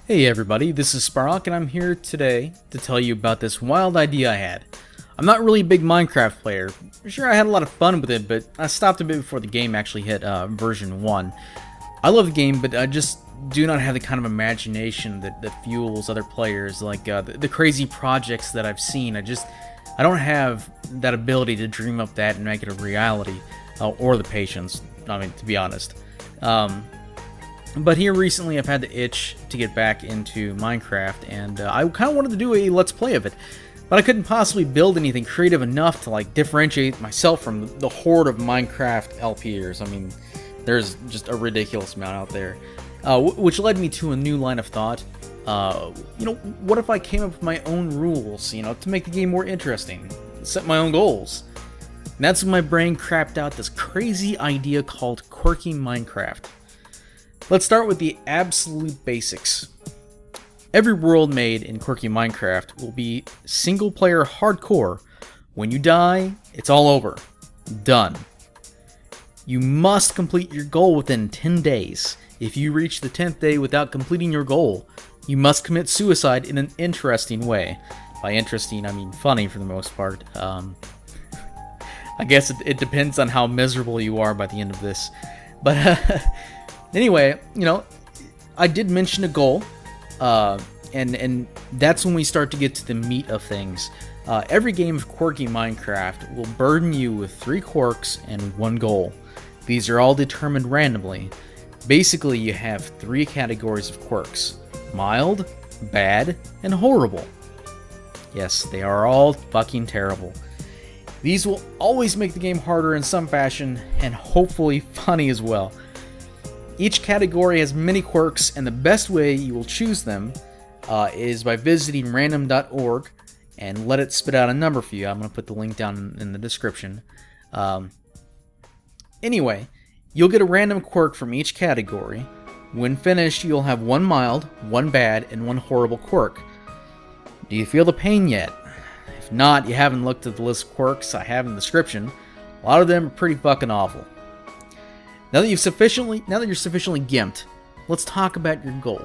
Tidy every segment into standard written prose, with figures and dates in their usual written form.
Hey everybody, this is Sparrock and I'm here today to tell you about this wild idea I had. I'm not really a big Minecraft player. Sure, I had a lot of fun with it, but I stopped a bit before the game actually hit version 1. I love the game, but I just do not have the kind of imagination that fuels other players, like the crazy projects that I've seen. I don't have that ability to dream up that and make it a reality, or the patience, I mean, to be honest. But here recently I've had the itch to get back into Minecraft, and I kind of wanted to do a Let's Play of it. But I couldn't possibly build anything creative enough to differentiate myself from the horde of Minecraft LPers. I mean, there's just a ridiculous amount out there. Which led me to a new line of thought. What if I came up with my own rules, to make the game more interesting? Set my own goals. And that's when my brain crapped out this crazy idea called Quirky Minecraft. Let's start with the absolute basics. Every world made in Quirky Minecraft will be single-player hardcore. When you die, it's all over. Done. You must complete your goal within 10 days. If you reach the 10th day without completing your goal, you must commit suicide in an interesting way. By interesting, I mean funny for the most part. I guess it depends on how miserable you are by the end of this. But anyway, I did mention a goal, and that's when we start to get to the meat of things. Every game of Quirky Minecraft will burden you with 3 quirks and 1 goal. These are all determined randomly. Basically, you have 3 categories of quirks: mild, bad, and horrible. Yes, they are all fucking terrible. These will always make the game harder in some fashion, and hopefully funny as well. Each category has many quirks, and the best way you will choose them is by visiting random.org and let it spit out a number for you. I'm going to put the link down in the description. Anyway, you'll get a random quirk from each category. When finished, you'll have 1 mild, 1 bad, and 1 horrible quirk. Do you feel the pain yet? If not, you haven't looked at the list of quirks I have in the description. A lot of them are pretty fucking awful. Now that you're sufficiently gimped, let's talk about your goal.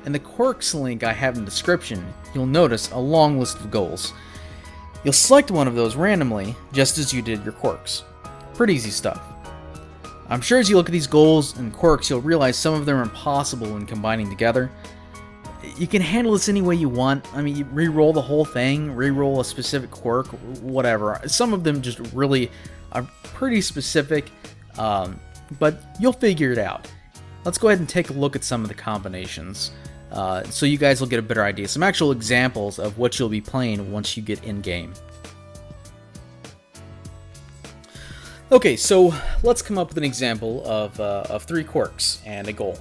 In the quirks link I have in the description, you'll notice a long list of goals. You'll select one of those randomly, just as you did your quirks. Pretty easy stuff. I'm sure as you look at these goals and quirks, you'll realize some of them are impossible when combining together. You can handle this any way you want. I mean, you re-roll the whole thing, re-roll a specific quirk, whatever. Some of them just really are pretty specific, but you'll figure it out. Let's go ahead and take a look at some of the combinations, so you guys will get a better idea. Some actual examples of what you'll be playing once you get in-game. Okay, so let's come up with an example of 3 quirks and a goal.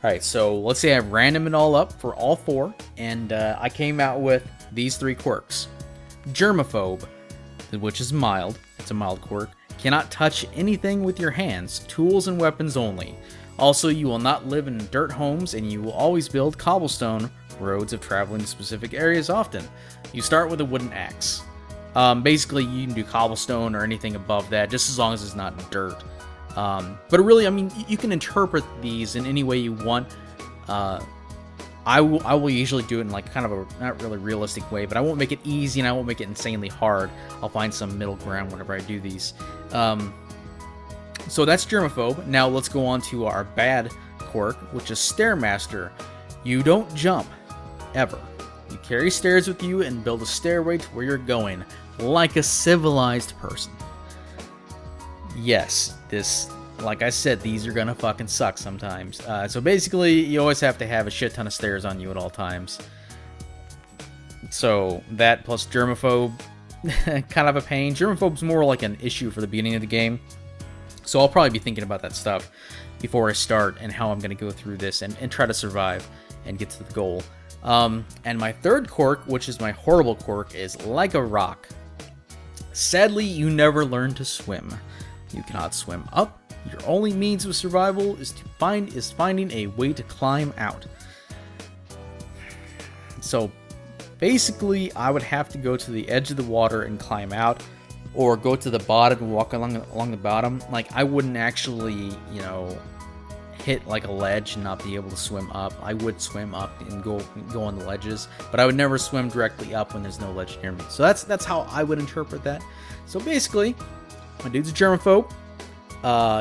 Alright, so let's say I've random it all up for all 4, and I came out with these 3 quirks. Germaphobe, which is mild. It's a mild quirk. Cannot touch anything with your hands. Tools and weapons only. Also, you will not live in dirt homes, and you will always build cobblestone roads of traveling to specific areas often. You start with a wooden axe. Basically, you can do cobblestone or anything above that, just as long as it's not dirt. But really, I mean, you can interpret these in any way you want. I will usually do it in kind of a not really realistic way, but I won't make it easy and I won't make it insanely hard. I'll find some middle ground whenever I do these. So that's Germaphobe. Now let's go on to our bad quirk, which is Stairmaster. You don't jump, ever. You carry stairs with you and build a stairway to where you're going, like a civilized person. Yes, like I said, these are gonna fucking suck sometimes. So basically, you always have to have a shit ton of stairs on you at all times. So that plus Germaphobe, kind of a pain. Germaphobe's more like an issue for the beginning of the game. So I'll probably be thinking about that stuff before I start and how I'm gonna go through this and try to survive and get to the goal. And my third quirk, which is my horrible quirk, is like a rock. Sadly, you never learn to swim. You cannot swim up. Your only means of survival is finding a way to climb out. So basically, I would have to go to the edge of the water and climb out, or go to the bottom and walk along the bottom. I wouldn't actually, hit like a ledge and not be able to swim up. I would swim up and go on the ledges, but I would never swim directly up when there's no ledge near me. So that's how I would interpret that. So basically, my dude's a germaphobe.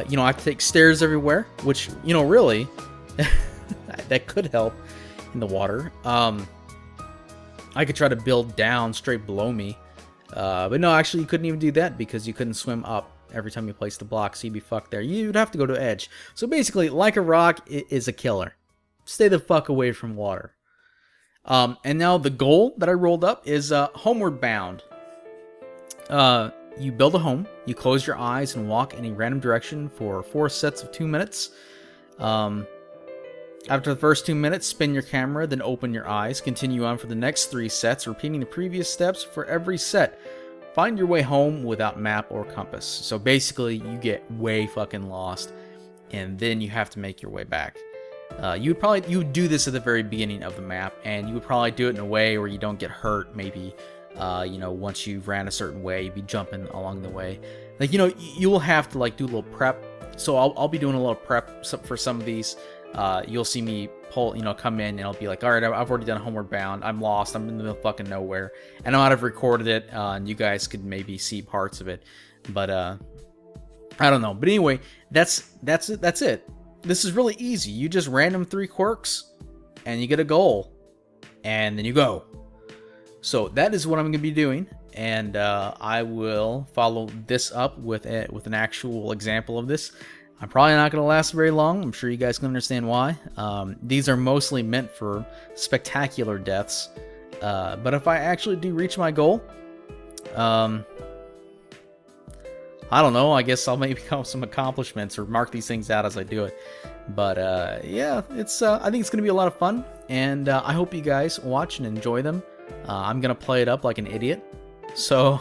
You know, I have to take stairs everywhere, which, you know, really, that could help in the water. I could try to build down straight below me, but no, actually you couldn't even do that because you couldn't swim up every time you place the block, so you'd be fucked there. You'd have to go to edge. So basically, like a rock, it is a killer. Stay the fuck away from water. And now the goal that I rolled up is homeward bound. You build a home, you close your eyes and walk in a random direction for 4 sets of 2 minutes. After the first 2 minutes, spin your camera, then open your eyes. Continue on for the next 3 sets, repeating the previous steps for every set. Find your way home without map or compass. So basically, you get way fucking lost, and then you have to make your way back. You would do this at the very beginning of the map, and you would probably do it in a way where you don't get hurt. Maybe, you know, once you've ran a certain way, you'd be jumping along the way. Like, you know, you will have to like do a little prep. So I'll be doing a little prep for some of these. You'll see me come in and I'll be like, all right, I've already done Homeward Bound. I'm lost. I'm in the middle of fucking nowhere. And I might have recorded it, and you guys could maybe see parts of it. But, I don't know. But anyway, that's it. This is really easy. You just random 3 quirks, and you get a goal. And then you go. So that is what I'm going to be doing. And, I will follow this up with an actual example of this. I'm probably not going to last very long. I'm sure you guys can understand why. These are mostly meant for spectacular deaths. But if I actually do reach my goal, I don't know. I guess I'll maybe have some accomplishments or mark these things out as I do it. But yeah, it's. I think it's going to be a lot of fun. And I hope you guys watch and enjoy them. I'm going to play it up like an idiot. So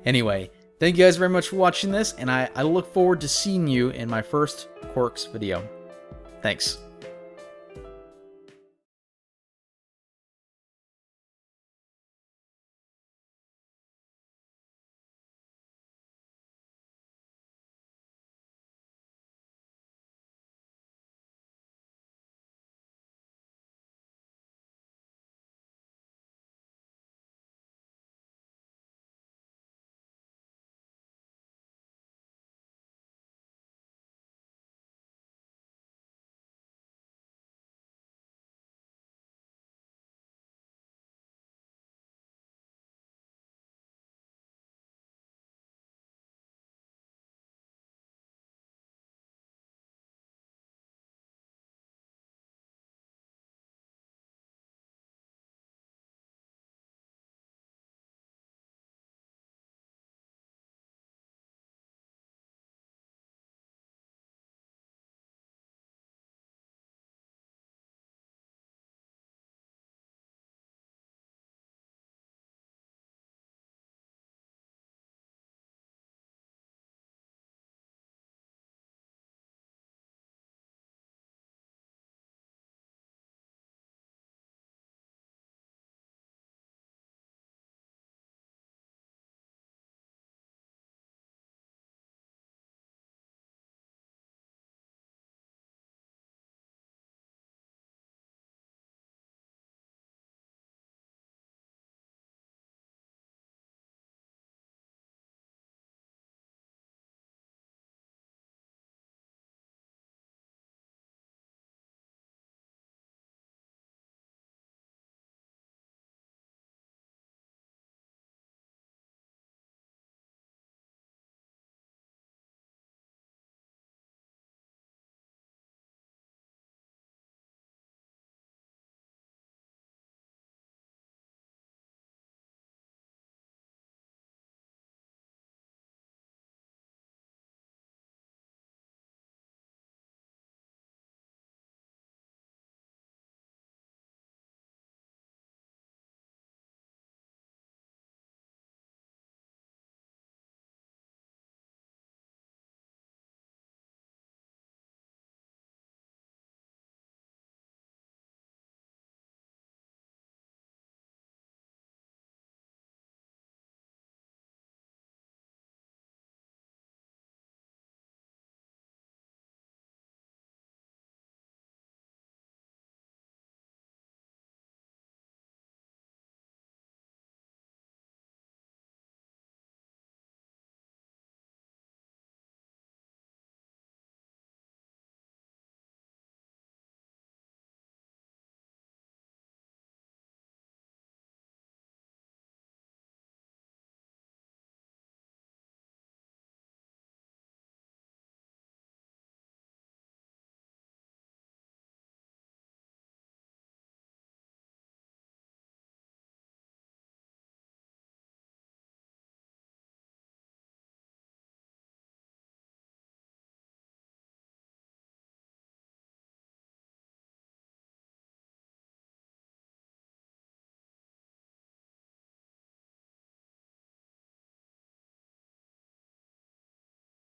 anyway. Thank you guys very much for watching this, and I look forward to seeing you in my first Quirks video. Thanks.